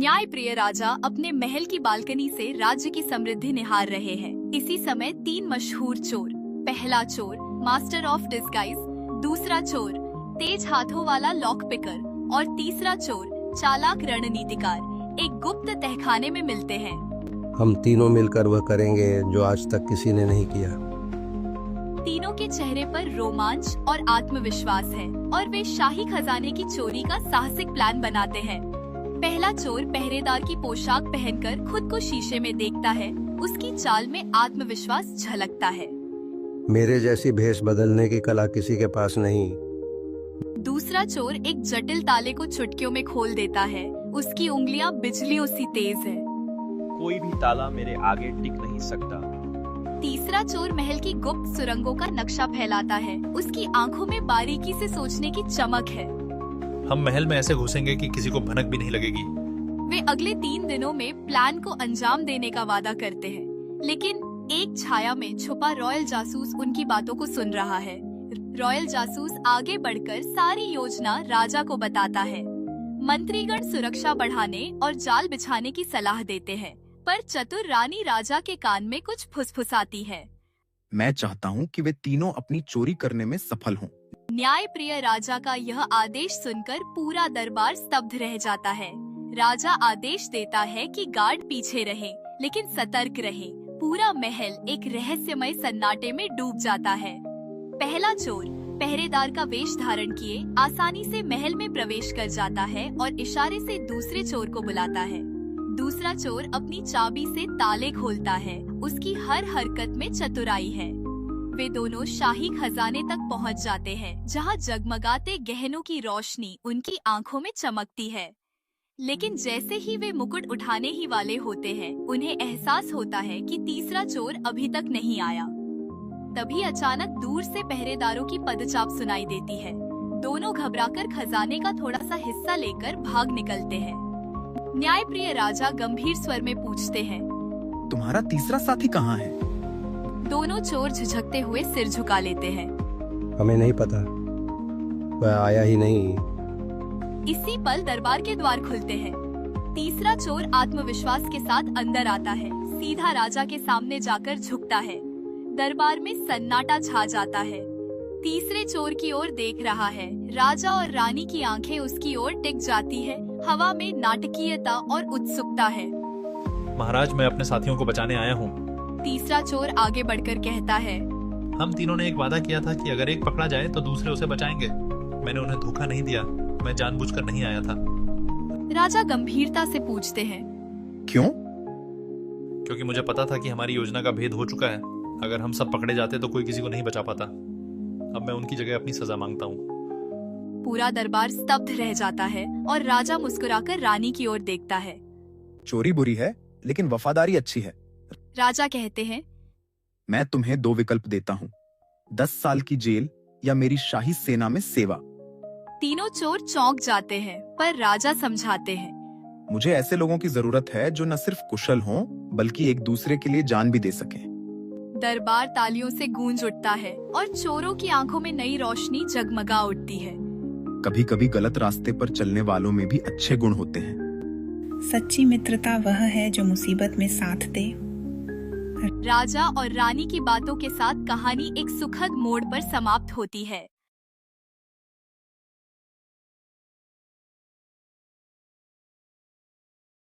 न्यायप्रिय राजा अपने महल की बालकनी से राज्य की समृद्धि निहार रहे हैं। इसी समय तीन मशहूर चोर, पहला चोर मास्टर ऑफ डिस्गाइज, दूसरा चोर तेज हाथों वाला लॉक पिकर और तीसरा चोर चालाक रणनीतिकार एक गुप्त तहखाने में मिलते हैं। हम तीनों मिलकर वह करेंगे जो आज तक किसी ने नहीं किया। तीनों के चेहरे पर रोमांच और आत्मविश्वास है और वे शाही खजाने की चोरी का साहसिक प्लान बनाते हैं। पहला चोर पहरेदार की पोशाक पहनकर खुद को शीशे में देखता है। उसकी चाल में आत्मविश्वास झलकता है। मेरे जैसी भेष बदलने की कला किसी के पास नहीं। दूसरा चोर एक जटिल ताले को चुटकियों में खोल देता है। उसकी उंगलियां बिजलियों सी तेज है। कोई भी ताला मेरे आगे टिक नहीं सकता। तीसरा चोर महल की गुप्त सुरंगों का नक्शा फैलाता है। उसकी आंखों में बारीकी से सोचने की चमक है। हम महल में ऐसे घुसेंगे कि किसी को भनक भी नहीं लगेगी। वे अगले 3 दिनों में प्लान को अंजाम देने का वादा करते हैं, लेकिन एक छाया में छुपा रॉयल जासूस उनकी बातों को सुन रहा है। रॉयल जासूस आगे बढ़कर सारी योजना राजा को बताता है। मंत्रीगण सुरक्षा बढ़ाने और जाल बिछाने की सलाह देते हैं, पर चतुर रानी राजा के कान में कुछ फुसफुसाती है। मैं चाहता हूँ कि वे तीनों अपनी चोरी करने में सफल हों। न्यायप्रिय राजा का यह आदेश सुनकर पूरा दरबार स्तब्ध रह जाता है। राजा आदेश देता है कि गार्ड पीछे रहे, लेकिन सतर्क रहे। पूरा महल एक रहस्यमय सन्नाटे में डूब जाता है। पहला चोर पहरेदार का वेश धारण किए आसानी से महल में प्रवेश कर जाता है और इशारे से दूसरे चोर को बुलाता है। दूसरा चोर अपनी चाबी से ताले खोलता है। उसकी हर हरकत में चतुराई है। वे दोनों शाही खजाने तक पहुंच जाते हैं, जहां जगमगाते गहनों की रोशनी उनकी आंखों में चमकती है। लेकिन जैसे ही वे मुकुट उठाने ही वाले होते हैं, उन्हें एहसास होता है कि तीसरा चोर अभी तक नहीं आया। तभी अचानक दूर से पहरेदारों की पदचाप सुनाई देती है। दोनों घबराकर खजाने का थोड़ा सा हिस्सा लेकर भाग निकलते हैं। न्यायप्रिय राजा गंभीर स्वर में पूछते हैं, तुम्हारा तीसरा साथी कहाँ है? दोनों चोर झिझकते हुए सिर झुका लेते हैं। हमें नहीं पता, वह आया ही नहीं। इसी पल दरबार के द्वार खुलते हैं। तीसरा चोर आत्मविश्वास के साथ अंदर आता है। सीधा राजा के सामने जाकर झुकता है। दरबार में सन्नाटा छा जाता है। तीसरे चोर की ओर देख रहा है। राजा और रानी की आंखें उसकी ओर टिक जाती है। हवा में नाटकीयता और उत्सुकता है। महाराज, मैं अपने साथियों को बचाने आया हूँ। तीसरा चोर आगे बढ़कर कहता है, हम तीनों ने एक वादा किया था कि अगर एक पकड़ा जाए तो दूसरे उसे बचाएंगे। मैंने उन्हें धोखा नहीं दिया। मैं जानबूझकर नहीं आया था। राजा गंभीरता से पूछते हैं, क्यों? क्योंकि मुझे पता था कि हमारी योजना का भेद हो चुका है। अगर हम सब पकड़े जाते तो कोई किसी को नहीं बचा पाता। अब मैं उनकी जगह अपनी सजा मांगता हूँ। पूरा दरबार स्तब्ध रह जाता है और राजा मुस्कुराकर रानी की ओर देखता है। चोरी बुरी है, लेकिन वफादारी अच्छी है। राजा कहते हैं, मैं तुम्हें 2 विकल्प देता हूँ, 10 साल की जेल या मेरी शाही सेना में सेवा। तीनों चोर चौंक जाते हैं, पर राजा समझाते हैं, मुझे ऐसे लोगों की जरूरत है जो न सिर्फ कुशल हों, बल्कि एक दूसरे के लिए जान भी दे सकें। दरबार तालियों से गूंज उठता है और चोरों की आंखों में नई रोशनी जगमगा उठती है। कभी कभी गलत रास्ते पर चलने वालों में भी अच्छे गुण होते हैं। सच्ची मित्रता वह है जो मुसीबत में साथ दे। राजा और रानी की बातों के साथ कहानी एक सुखद मोड़ पर समाप्त होती है।